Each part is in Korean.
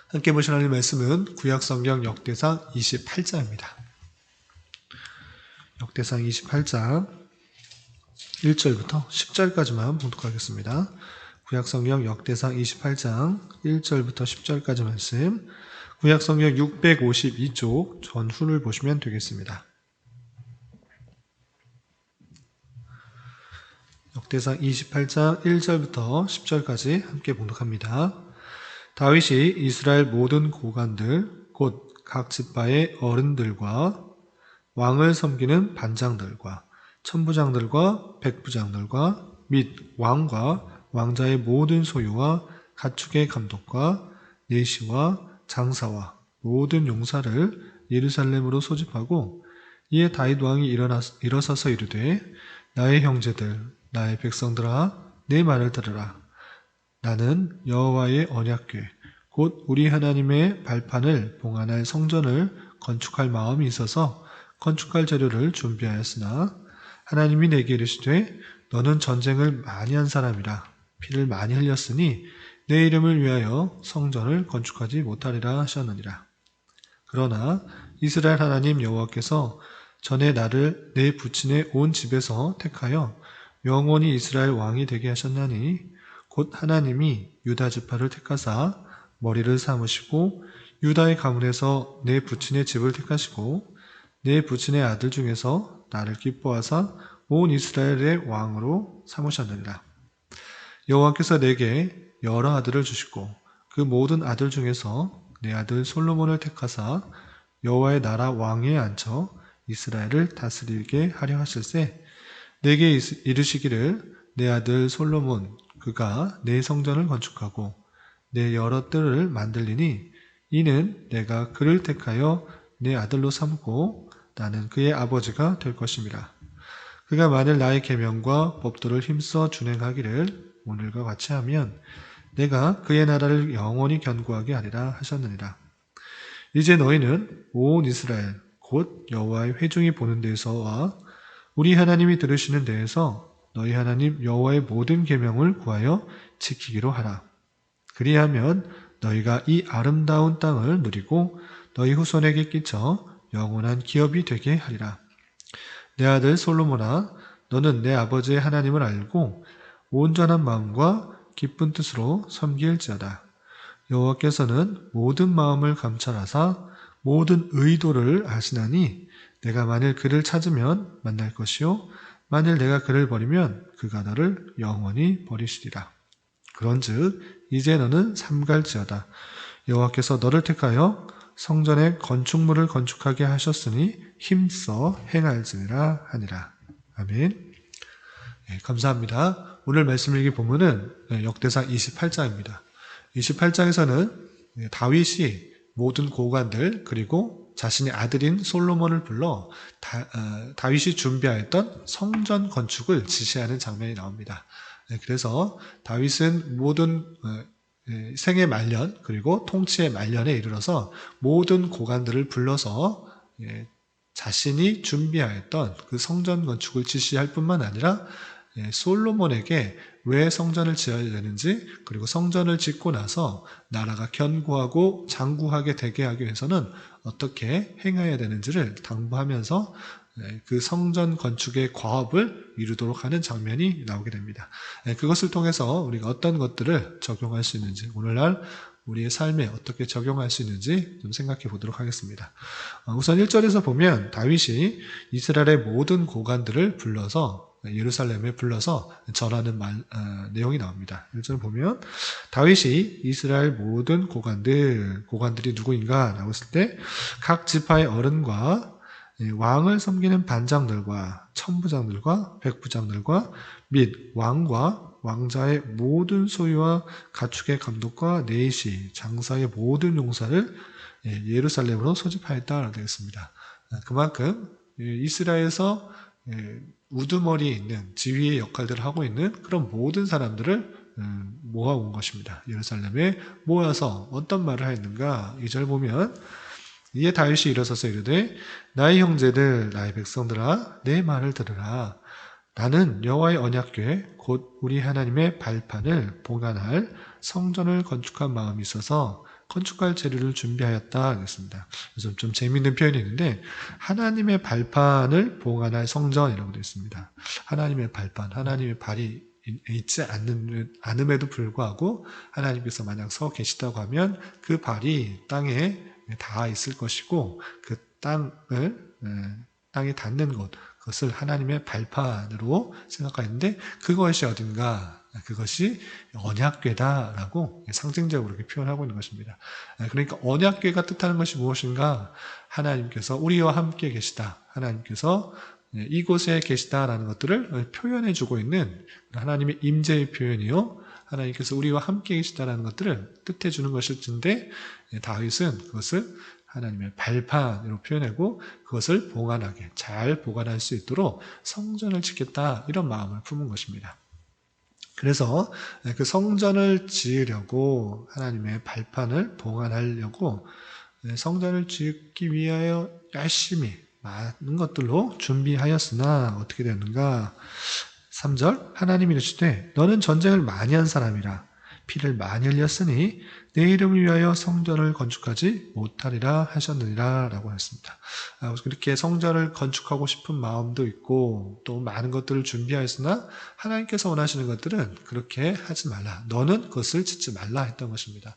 함께 보실 하나님 말씀은 구약성경 역대상 28장입니다. 역대상 28장 1절부터 10절까지만 봉독하겠습니다. 구약성경 역대상 28장 1절부터 10절까지 말씀, 구약성경 652쪽 전후를 보시면 되겠습니다. 역대상 28장 1절부터 10절까지 함께 봉독합니다. 다윗이 이스라엘 모든 고관들 곧 각 지파의 어른들과 왕을 섬기는 반장들과 천부장들과 백부장들과 및 왕과 왕자의 모든 소유와 가축의 감독과 내시와 장사와 모든 용사를 예루살렘으로 소집하고, 이에 다윗 왕이 일어서서 이르되, 나의 형제들, 나의 백성들아, 내 말을 들으라. 나는 여호와의 언약궤 곧 우리 하나님의 발판을 봉안할 성전을 건축할 마음이 있어서 건축할 재료를 준비하였으나, 하나님이 내게 이르시되 너는 전쟁을 많이 한 사람이라 피를 많이 흘렸으니 내 이름을 위하여 성전을 건축하지 못하리라 하셨느니라. 그러나 이스라엘 하나님 여호와께서 전에 나를 내 부친의 온 집에서 택하여 영원히 이스라엘 왕이 되게 하셨나니, 곧 하나님이 유다 지파를 택하사 머리를 삼으시고 유다의 가문에서 내 부친의 집을 택하시고 내 부친의 아들 중에서 나를 기뻐하사 온 이스라엘의 왕으로 삼으셨느니라. 여호와께서 내게 여러 아들을 주시고 그 모든 아들 중에서 내 아들 솔로몬을 택하사 여호와의 나라 왕위에 앉혀 이스라엘을 다스리게 하려 하실세, 내게 이르시기를 내 아들 솔로몬 그가 내 성전을 건축하고 내 여러 뜰을 만들리니, 이는 내가 그를 택하여 내 아들로 삼고 나는 그의 아버지가 될 것임이라. 그가 만일 나의 계명과 법도를 힘써 준행하기를 오늘과 같이 하면 내가 그의 나라를 영원히 견고하게 하리라 하셨느니라. 이제 너희는 온 이스라엘 곧 여호와의 회중이 보는 데서와 우리 하나님이 들으시는 데에서 너희 하나님 여호와의 모든 계명을 구하여 지키기로 하라. 그리하면 너희가 이 아름다운 땅을 누리고 너희 후손에게 끼쳐 영원한 기업이 되게 하리라. 내 아들 솔로몬아, 너는 내 아버지의 하나님을 알고 온전한 마음과 기쁜 뜻으로 섬길지어다. 여호와께서는 모든 마음을 감찰하사 모든 의도를 아시나니, 내가 만일 그를 찾으면 만날 것이요 만일 내가 그를 버리면 그가 너를 영원히 버리시리라. 그런즉 이제 너는 삼갈지어다. 여호와께서 너를 택하여 성전의 건축물을 건축하게 하셨으니 힘써 행할지니라 하니라. 아멘. 네, 감사합니다. 오늘 말씀 읽기 본문은 역대상 28장입니다. 28장에서는 다윗이 모든 고관들 그리고 자신의 아들인 솔로몬을 불러 다윗이 준비하였던 성전 건축을 지시하는 장면이 나옵니다. 그래서 다윗은 모든 생의 말년 그리고 통치의 말년에 이르러서 모든 고관들을 불러서 자신이 준비하였던 그 성전 건축을 지시할 뿐만 아니라 솔로몬에게 왜 성전을 지어야 되는지, 그리고 성전을 짓고 나서 나라가 견고하고 장구하게 되게 하기 위해서는 어떻게 행해야 되는지를 당부하면서 그 성전 건축의 과업을 이루도록 하는 장면이 나오게 됩니다. 그것을 통해서 우리가 어떤 것들을 적용할 수 있는지, 오늘날 우리의 삶에 어떻게 적용할 수 있는지 좀 생각해 보도록 하겠습니다. 우선 1절에서 보면 다윗이 이스라엘의 모든 고관들을 불러서 예루살렘에 불러서 전하는 내용이 나옵니다. 1절 보면 다윗이 이스라엘 모든 고관들이 누구인가 라고 했을 때 각 지파의 어른과 왕을 섬기는 반장들과 천부장들과 백부장들과 및 왕과 왕자의 모든 소유와 가축의 감독과 내시, 장사의 모든 용사를 예루살렘으로 소집하였다라고 되어 있습니다. 그만큼 이스라엘에서 우두머리에 있는 지휘의 역할들을 하고 있는 그런 모든 사람들을 모아온 것입니다. 예루살렘에 모여서 어떤 말을 하였는가? 2절 보면 이에 다윗이 일어서서 이르되, 나의 형제들, 나의 백성들아, 내 말을 들으라. 나는 여호와의 언약궤 곧 우리 하나님의 발판을 봉안할 성전을 건축한 마음이 있어서 건축할 재료를 준비하였다 하겠습니다. 그래서 좀 재미있는 표현이 있는데 하나님의 발판을 봉안할 성전이라고 되어 있습니다. 하나님의 발판, 하나님의 발이 있지 않음에도 불구하고 하나님께서 만약 서 계시다고 하면 그 발이 땅에 닿아 있을 것이고 그 땅에 닿는 곳, 그것을 하나님의 발판으로 생각하는데 그것이 어딘가? 그것이 언약궤다라고 상징적으로 이렇게 표현하고 있는 것입니다. 그러니까 언약궤가 뜻하는 것이 무엇인가? 하나님께서 우리와 함께 계시다. 하나님께서 이곳에 계시다라는 것들을 표현해주고 있는 하나님의 임재의 표현이요. 하나님께서 우리와 함께 계시다라는 것들을 뜻해주는 것일진데 다윗은 그것을 하나님의 발판으로 표현하고 그것을 봉안하게 잘 보관할 수 있도록 성전을 짓겠다 이런 마음을 품은 것입니다. 그래서 그 성전을 지으려고 하나님의 발판을 봉안하려고 성전을 짓기 위하여 열심히 많은 것들로 준비하였으나 어떻게 되었는가? 3절 하나님이 이르시되 너는 전쟁을 많이 한 사람이라 피를 많이 흘렸으니 내 이름을 위하여 성전을 건축하지 못하리라 하셨느니라 라고 했습니다. 그렇게 성전을 건축하고 싶은 마음도 있고 또 많은 것들을 준비하였으나 하나님께서 원하시는 것들은 그렇게 하지 말라. 너는 그것을 짓지 말라 했던 것입니다.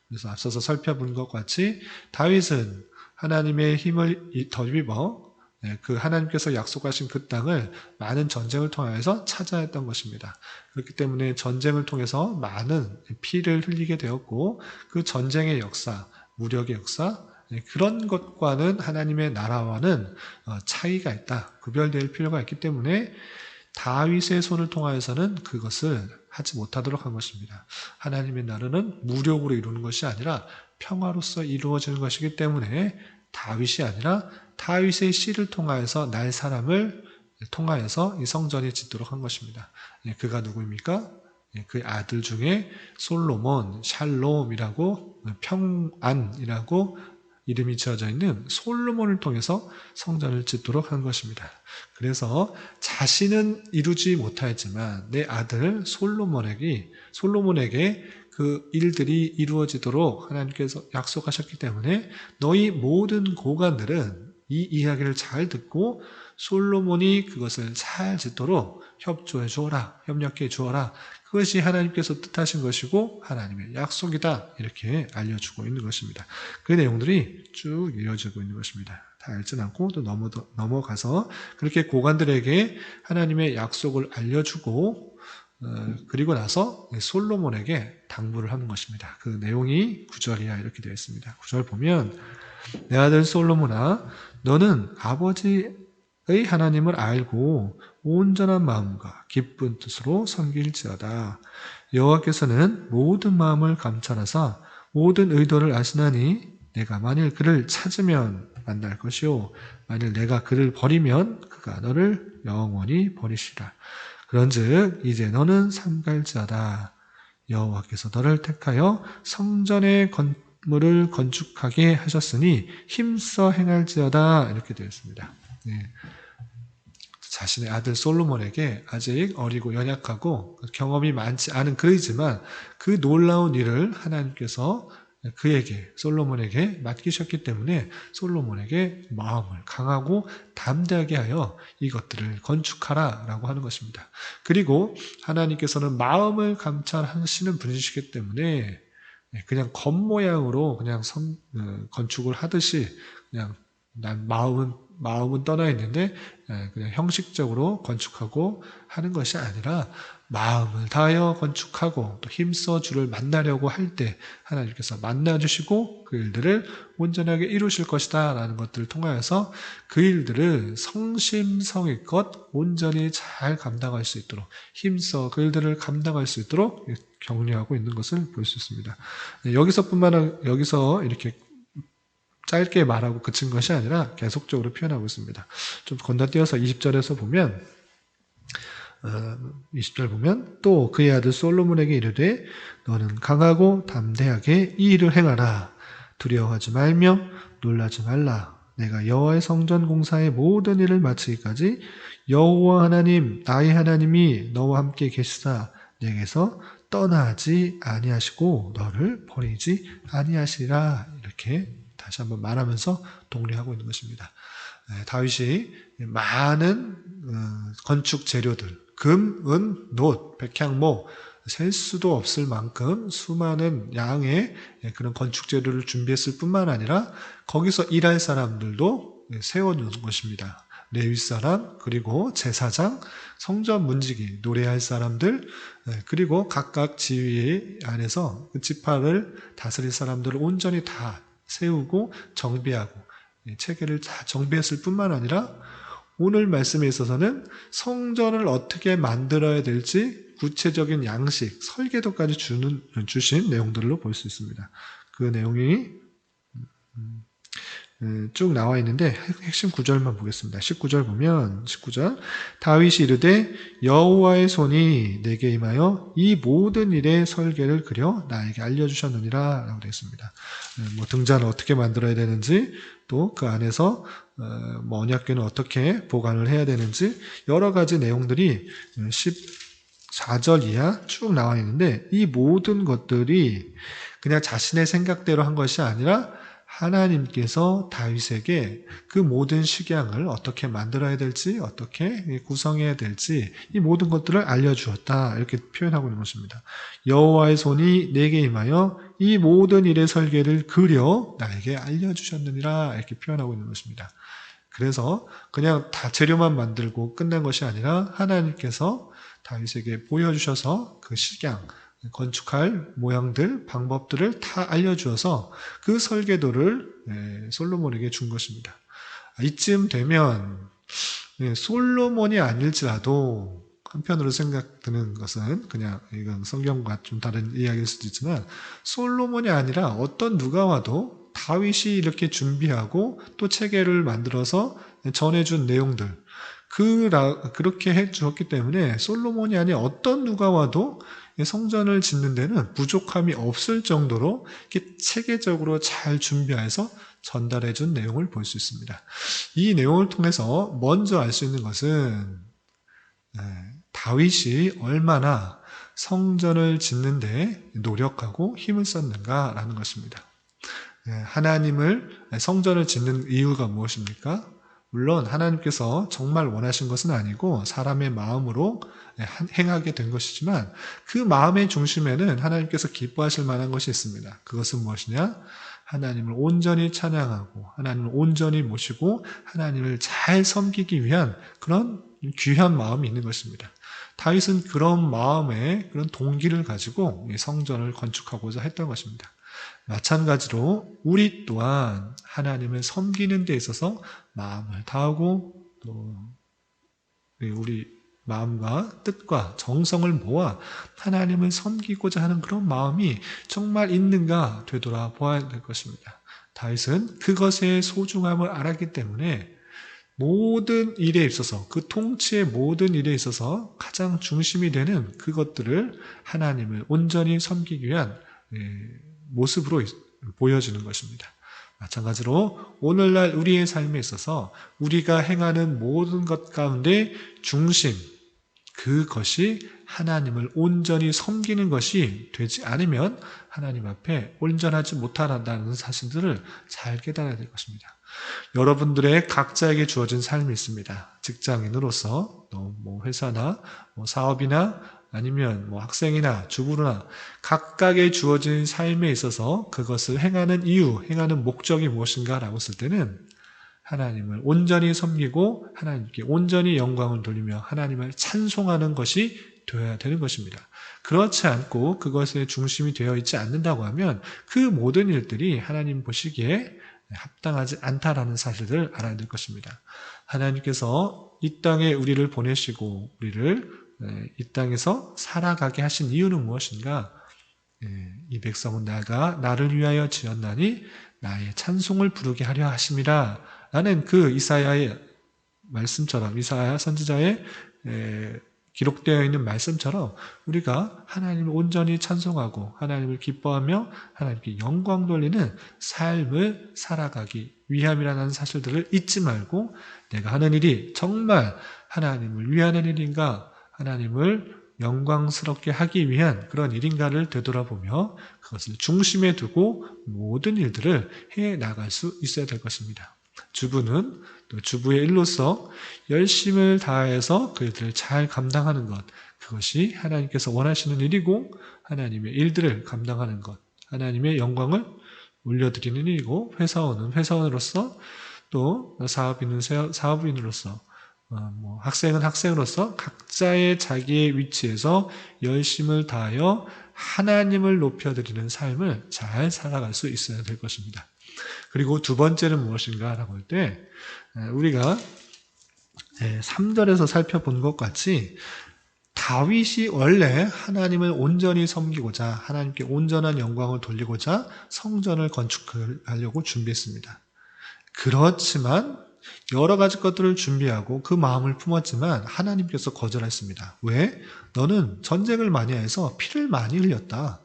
그래서 앞서서 살펴본 것과 같이 다윗은 하나님의 힘을 덧입어 그 하나님께서 약속하신 그 땅을 많은 전쟁을 통해서 차지했던 했던 것입니다. 그렇기 때문에 전쟁을 통해서 많은 피를 흘리게 되었고 그 전쟁의 역사, 무력의 역사 그런 것과는 하나님의 나라와는 차이가 있다. 구별될 필요가 있기 때문에 다윗의 손을 통하여서는 그것을 하지 못하도록 한 것입니다. 하나님의 나라는 무력으로 이루는 것이 아니라 평화로서 이루어지는 것이기 때문에 다윗이 아니라 다윗의 씨를 통하여서 날 사람을 통하여서 이 성전이 짓도록 한 것입니다. 그가 누구입니까? 그 아들 중에 솔로몬, 샬롬이라고 평안이라고 이름이 지어져 있는 솔로몬을 통해서 성전을 짓도록 한 것입니다. 그래서 자신은 이루지 못하였지만 내 아들 솔로몬에게 그 일들이 이루어지도록 하나님께서 약속하셨기 때문에 너희 모든 고관들은 이 이야기를 잘 듣고 솔로몬이 그것을 잘 짓도록 협조해 주어라, 협력해 주어라. 그것이 하나님께서 뜻하신 것이고 하나님의 약속이다. 이렇게 알려주고 있는 것입니다. 그 내용들이 쭉 이어지고 있는 것입니다. 다 알진 않고 또 넘어가서 그렇게 고관들에게 하나님의 약속을 알려주고 그리고 나서 솔로몬에게 당부를 하는 것입니다. 그 내용이 9절이야 이렇게 되어 있습니다. 9절 보면 내 아들 솔로몬아 너는 아버지의 하나님을 알고 온전한 마음과 기쁜 뜻으로 섬길지어다. 여호와께서는 모든 마음을 감찰하사 모든 의도를 아시나니 내가 만일 그를 찾으면 만날 것이요 만일 내가 그를 버리면 그가 너를 영원히 버리시라. 그런즉 이제 너는 삼갈지어다. 여호와께서 너를 택하여 성전의 건물을 건축하게 하셨으니 힘써 행할지어다. 이렇게 되어 있습니다. 네. 자신의 아들 솔로몬에게 아직 어리고 연약하고 경험이 많지 않은 그이지만 그 놀라운 일을 하나님께서 솔로몬에게 맡기셨기 때문에 솔로몬에게 마음을 강하고 담대하게 하여 이것들을 건축하라 라고 하는 것입니다. 그리고 하나님께서는 마음을 감찰하시는 분이시기 때문에 그냥 겉모양으로 그냥 건축을 하듯이 그냥 난 마음은 떠나 있는데 그냥 형식적으로 건축하고 하는 것이 아니라 마음을 다하여 건축하고 또 힘써 주를 만나려고 할 때 하나님께서 만나주시고 그 일들을 온전하게 이루실 것이다 라는 것들을 통하여서 그 일들을 성심성의껏 온전히 잘 감당할 수 있도록 힘써 그 일들을 감당할 수 있도록 격려하고 있는 것을 볼 수 있습니다. 여기서 이렇게 짧게 말하고 그친 것이 아니라 계속적으로 표현하고 있습니다. 좀 건너뛰어서 20절에서 보면 20절 보면 또 그의 아들 솔로몬에게 이르되 너는 강하고 담대하게 이 일을 행하라. 두려워하지 말며 놀라지 말라. 내가 여호와의 성전 공사의 모든 일을 마치기까지 여호와 하나님 나의 하나님이 너와 함께 계시사 내게서 떠나지 아니하시고 너를 버리지 아니하시라. 이렇게 다시 한번 말하면서 독려하고 있는 것입니다. 다윗이 많은 건축 재료들, 금, 은, 놋, 백향목 셀 수도 없을 만큼 수많은 양의 그런 건축 재료를 준비했을 뿐만 아니라 거기서 일할 사람들도 세워놓은 것입니다. 레위 사람, 그리고 제사장, 성전 문지기, 노래할 사람들, 그리고 각각 지위 안에서 그 지파를 다스릴 사람들을 온전히 다 세우고 정비하고 체계를 다 정비했을 뿐만 아니라 오늘 말씀에 있어서는 성전을 어떻게 만들어야 될지 구체적인 양식, 설계도까지 주신 내용들로 볼 수 있습니다. 그 내용이 쭉 나와 있는데 핵심 구절만 보겠습니다. 19절 보면 19절 다윗이 이르되 여호와의 손이 내게 임하여 이 모든 일의 설계를 그려 나에게 알려주셨느니라 라고 되어 있습니다. 등잔을 어떻게 만들어야 되는지 또 그 안에서 언약궤는 어떻게 보관을 해야 되는지 여러 가지 내용들이 14절 이하 쭉 나와 있는데 이 모든 것들이 그냥 자신의 생각대로 한 것이 아니라 하나님께서 다윗에게 그 모든 식양을 어떻게 만들어야 될지, 어떻게 구성해야 될지 이 모든 것들을 알려주었다. 이렇게 표현하고 있는 것입니다. 여호와의 손이 내게 임하여 이 모든 일의 설계를 그려 나에게 알려주셨느니라. 이렇게 표현하고 있는 것입니다. 그래서 그냥 다 재료만 만들고 끝난 것이 아니라 하나님께서 다윗에게 보여주셔서 그 식양, 건축할 모양들, 방법들을 다 알려주어서 그 설계도를 솔로몬에게 준 것입니다. 이쯤 되면 솔로몬이 아닐지라도 한편으로 생각드는 것은 그냥 이건 성경과 좀 다른 이야기일 수도 있지만 솔로몬이 아니라 어떤 누가 와도 다윗이 이렇게 준비하고 또 체계를 만들어서 전해준 내용들 그렇게 해주었기 때문에 솔로몬이 아닌 어떤 누가 와도 성전을 짓는 데는 부족함이 없을 정도로 이렇게 체계적으로 잘 준비해서 전달해 준 내용을 볼 수 있습니다. 이 내용을 통해서 먼저 알 수 있는 것은 다윗이 얼마나 성전을 짓는 데 노력하고 힘을 썼는가라는 것입니다. 하나님을 성전을 짓는 이유가 무엇입니까? 물론 하나님께서 정말 원하신 것은 아니고 사람의 마음으로 행하게 된 것이지만 그 마음의 중심에는 하나님께서 기뻐하실 만한 것이 있습니다. 그것은 무엇이냐? 하나님을 온전히 찬양하고 하나님을 온전히 모시고 하나님을 잘 섬기기 위한 그런 귀한 마음이 있는 것입니다. 다윗은 그런 마음에 그런 동기를 가지고 성전을 건축하고자 했던 것입니다. 마찬가지로 우리 또한 하나님을 섬기는 데 있어서 마음을 다하고 또 우리 마음과 뜻과 정성을 모아 하나님을 섬기고자 하는 그런 마음이 정말 있는가 되돌아보아야 될 것입니다. 다윗은 그것의 소중함을 알았기 때문에 모든 일에 있어서 그 통치의 모든 일에 있어서 가장 중심이 되는 그것들을 하나님을 온전히 섬기기 위한 모습으로 보여주는 것입니다. 마찬가지로 오늘날 우리의 삶에 있어서 우리가 행하는 모든 것 가운데 중심, 그것이 하나님을 온전히 섬기는 것이 되지 않으면 하나님 앞에 온전하지 못하다는 사실들을 잘 깨달아야 될 것입니다. 여러분들의 각자에게 주어진 삶이 있습니다. 직장인으로서 회사나 사업이나 아니면 학생이나 주부나 각각의 주어진 삶에 있어서 그것을 행하는 이유, 행하는 목적이 무엇인가라고 했을 때는 하나님을 온전히 섬기고 하나님께 온전히 영광을 돌리며 하나님을 찬송하는 것이 되어야 되는 것입니다. 그렇지 않고 그것의 중심이 되어 있지 않는다고 하면 그 모든 일들이 하나님 보시기에 합당하지 않다라는 사실을 알아야 될 것입니다. 하나님께서 이 땅에 우리를 보내시고 우리를 이 땅에서 살아가게 하신 이유는 무엇인가? 이 백성은 나를 위하여 지었나니 나의 찬송을 부르게 하려 하심이라 라는 그 이사야의 말씀처럼 이사야 선지자의 기록되어 있는 말씀처럼 우리가 하나님을 온전히 찬송하고 하나님을 기뻐하며 하나님께 영광 돌리는 삶을 살아가기 위함이라는 사실들을 잊지 말고 내가 하는 일이 정말 하나님을 위하는 일인가 하나님을 영광스럽게 하기 위한 그런 일인가를 되돌아보며 그것을 중심에 두고 모든 일들을 해 나갈 수 있어야 될 것입니다. 주부는 또 주부의 일로서 열심을 다해서 그 일들을 잘 감당하는 것, 그것이 하나님께서 원하시는 일이고 하나님의 일들을 감당하는 것, 하나님의 영광을 올려드리는 일이고, 회사원은 회사원으로서, 또 사업인은 사업인으로서, 학생은 학생으로서 각자의 자기의 위치에서 열심을 다하여 하나님을 높여드리는 삶을 잘 살아갈 수 있어야 될 것입니다. 그리고 두 번째는 무엇인가 라고 할 때, 우리가 3절에서 살펴본 것 같이 다윗이 원래 하나님을 온전히 섬기고자, 하나님께 온전한 영광을 돌리고자 성전을 건축하려고 준비했습니다. 그렇지만 여러 가지 것들을 준비하고 그 마음을 품었지만 하나님께서 거절했습니다. 왜? 너는 전쟁을 많이 해서 피를 많이 흘렸다.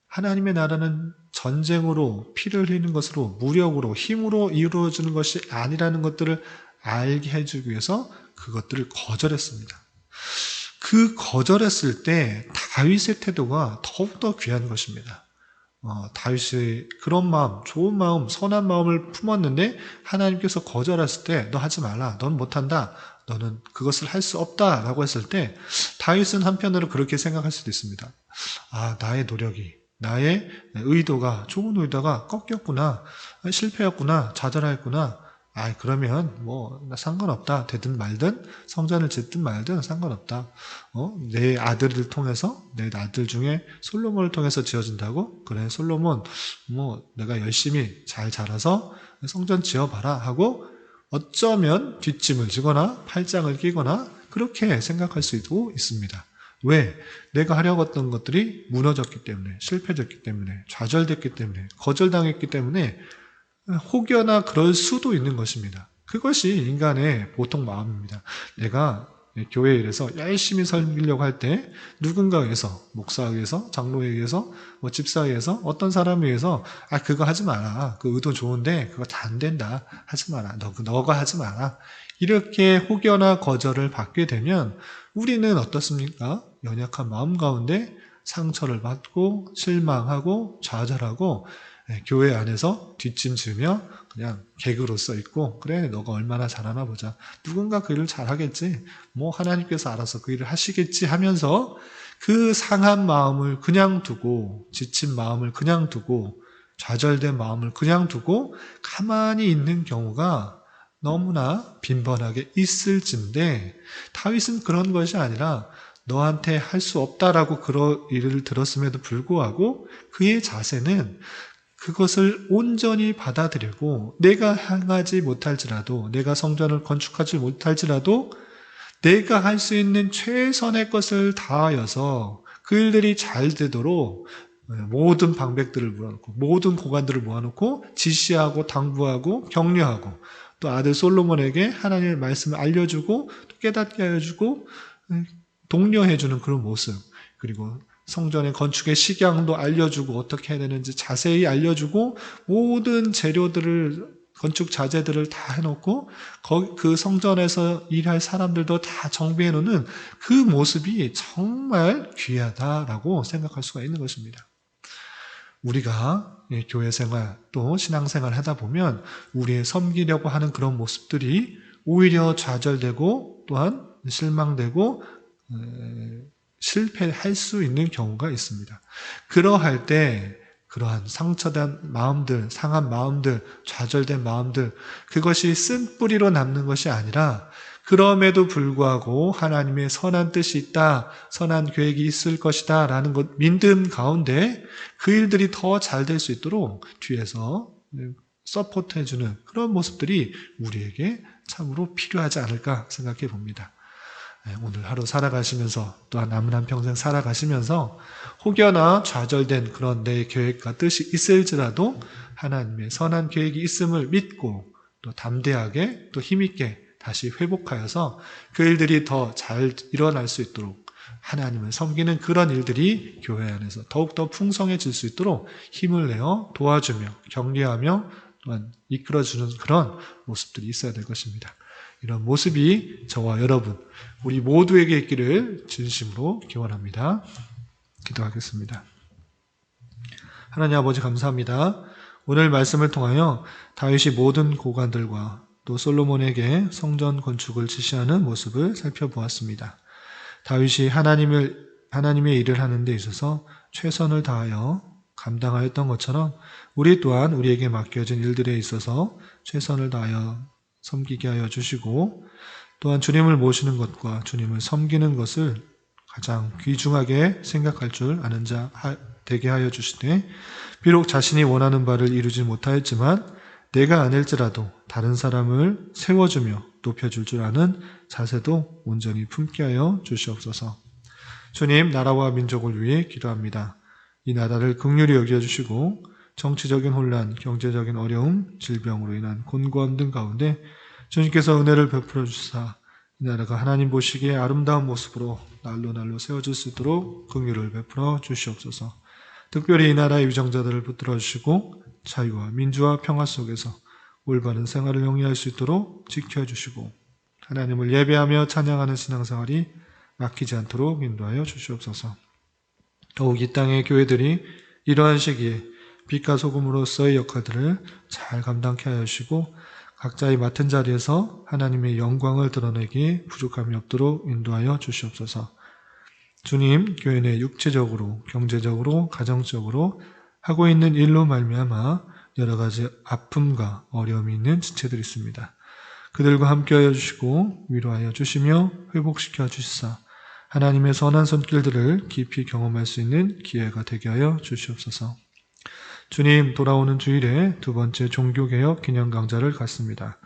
하나님의 나라는 전쟁으로 피를 흘리는 것으로, 무력으로, 힘으로 이루어지는 것이 아니라는 것들을 알게 해주기 위해서 그것들을 거절했습니다. 그 거절했을 때 다윗의 태도가 더욱더 귀한 것입니다. 다윗이 그런 마음, 좋은 마음, 선한 마음을 품었는데 하나님께서 거절했을 때 너 하지 말라, 넌 못한다, 너는 그것을 할 수 없다 라고 했을 때 다윗은 한편으로 그렇게 생각할 수도 있습니다. 나의 노력이, 나의 의도가, 좋은 의도가 꺾였구나, 실패였구나, 좌절하였구나. 그러면 나 상관없다. 되든 말든, 성전을 짓든 말든 상관없다. 내 아들을 통해서, 내 아들 중에 솔로몬을 통해서 지어진다고? 그래, 솔로몬, 내가 열심히 잘 자라서 성전 지어봐라 하고 어쩌면 뒷짐을 지거나 팔짱을 끼거나 그렇게 생각할 수도 있습니다. 왜? 내가 하려고 했던 것들이 무너졌기 때문에, 실패했기 때문에, 좌절됐기 때문에, 거절당했기 때문에 혹여나 그럴 수도 있는 것입니다. 그것이 인간의 보통 마음입니다. 내가 교회에 의해서 열심히 섬기려고 할 때 누군가에 의해서, 목사에 의해서, 장로에 의해서, 집사에 의해서, 어떤 사람에 의해서 그거 하지 마라. 그 의도 좋은데 그거 다 안 된다. 하지 마라. 너가 하지 마라. 이렇게 혹여나 거절을 받게 되면 우리는 어떻습니까? 연약한 마음 가운데 상처를 받고 실망하고 좌절하고 교회 안에서 뒷짐지며 그냥 개그로서 있고, 그래 너가 얼마나 잘하나 보자, 누군가 그 일을 잘하겠지, 하나님께서 알아서 그 일을 하시겠지 하면서 그 상한 마음을 그냥 두고, 지친 마음을 그냥 두고, 좌절된 마음을 그냥 두고 가만히 있는 경우가 너무나 빈번하게 있을진데, 다윗은 그런 것이 아니라 너한테 할 수 없다라고 그런 일을 들었음에도 불구하고 그의 자세는 그것을 온전히 받아들이고, 내가 향하지 못할지라도, 내가 성전을 건축하지 못할지라도 내가 할 수 있는 최선의 것을 다하여서 그 일들이 잘 되도록 모든 방백들을 모아놓고, 모든 고관들을 모아놓고 지시하고 당부하고 격려하고, 또 아들 솔로몬에게 하나님의 말씀을 알려주고 또 깨닫게 하여주고 독려해주는 그런 모습, 그리고 성전의 건축의 식양도 알려주고 어떻게 해야 되는지 자세히 알려주고 모든 재료들을, 건축 자재들을 다 해놓고 그 성전에서 일할 사람들도 다 정비해 놓는 그 모습이 정말 귀하다라고 생각할 수가 있는 것입니다. 우리가 교회 생활 또 신앙생활 하다 보면 우리의 섬기려고 하는 그런 모습들이 오히려 좌절되고 또한 실망되고 실패할 수 있는 경우가 있습니다. 그러할 때 그러한 상처된 마음들, 상한 마음들, 좌절된 마음들, 그것이 쓴뿌리로 남는 것이 아니라 그럼에도 불구하고 하나님의 선한 뜻이 있다, 선한 계획이 있을 것이다 라는 것 믿음 가운데 그 일들이 더 잘 될 수 있도록 뒤에서 서포트해주는 그런 모습들이 우리에게 참으로 필요하지 않을까 생각해 봅니다. 오늘 하루 살아가시면서 또한 남은 한평생 살아가시면서 혹여나 좌절된 그런 내 계획과 뜻이 있을지라도 하나님의 선한 계획이 있음을 믿고 또 담대하게 또 힘있게 다시 회복하여서 그 일들이 더 잘 일어날 수 있도록, 하나님을 섬기는 그런 일들이 교회 안에서 더욱더 풍성해질 수 있도록 힘을 내어 도와주며 격려하며 또한 이끌어주는 그런 모습들이 있어야 될 것입니다. 이런 모습이 저와 여러분, 우리 모두에게 있기를 진심으로 기원합니다. 기도하겠습니다. 하나님 아버지 감사합니다. 오늘 말씀을 통하여 다윗이 모든 고관들과 또 솔로몬에게 성전 건축을 지시하는 모습을 살펴보았습니다. 다윗이 하나님의 일을 하는 데 있어서 최선을 다하여 감당하였던 것처럼 우리 또한 우리에게 맡겨진 일들에 있어서 최선을 다하여 섬기게 하여 주시고 또한 주님을 모시는 것과 주님을 섬기는 것을 가장 귀중하게 생각할 줄 아는 자 되게 하여 주시되 비록 자신이 원하는 바를 이루지 못하였지만 내가 아닐지라도 다른 사람을 세워주며 높여줄 줄 아는 자세도 온전히 품게 하여 주시옵소서. 주님, 나라와 민족을 위해 기도합니다. 이 나라를 긍휼히 여겨주시고 정치적인 혼란, 경제적인 어려움, 질병으로 인한 곤고함 등 가운데 주님께서 은혜를 베풀어 주사 이 나라가 하나님 보시기에 아름다운 모습으로 날로 세워질 수 있도록 긍휼을 베풀어 주시옵소서. 특별히 이 나라의 위정자들을 붙들어 주시고 자유와 민주와 평화 속에서 올바른 생활을 영위할 수 있도록 지켜주시고 하나님을 예배하며 찬양하는 신앙생활이 막히지 않도록 인도하여 주시옵소서. 더욱 이 땅의 교회들이 이러한 시기에 빛과 소금으로서의 역할들을 잘 감당케 하여 주시고 각자의 맡은 자리에서 하나님의 영광을 드러내기 부족함이 없도록 인도하여 주시옵소서. 주님, 교회 내 육체적으로, 경제적으로, 가정적으로 하고 있는 일로 말미암아 여러 가지 아픔과 어려움이 있는 지체들이 있습니다. 그들과 함께하여 주시고 위로하여 주시며 회복시켜 주시사 하나님의 선한 손길들을 깊이 경험할 수 있는 기회가 되게 하여 주시옵소서. 주님, 돌아오는 주일에 두 번째 종교개혁 기념강좌를 갖습니다.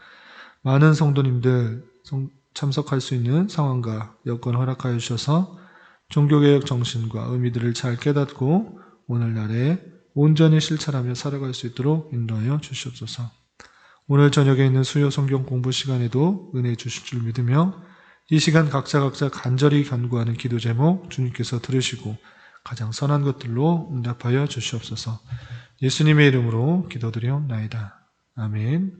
많은 성도님들 참석할 수 있는 상황과 여건 허락하여 주셔서 종교개혁 정신과 의미들을 잘 깨닫고 오늘날에 온전히 실천하며 살아갈 수 있도록 인도하여 주시옵소서. 오늘 저녁에 있는 수요 성경 공부 시간에도 은혜 주실 줄 믿으며 이 시간 각자 간절히 간구하는 기도 제목 주님께서 들으시고 가장 선한 것들로 응답하여 주시옵소서. 예수님의 이름으로 기도드리옵나이다. 아멘.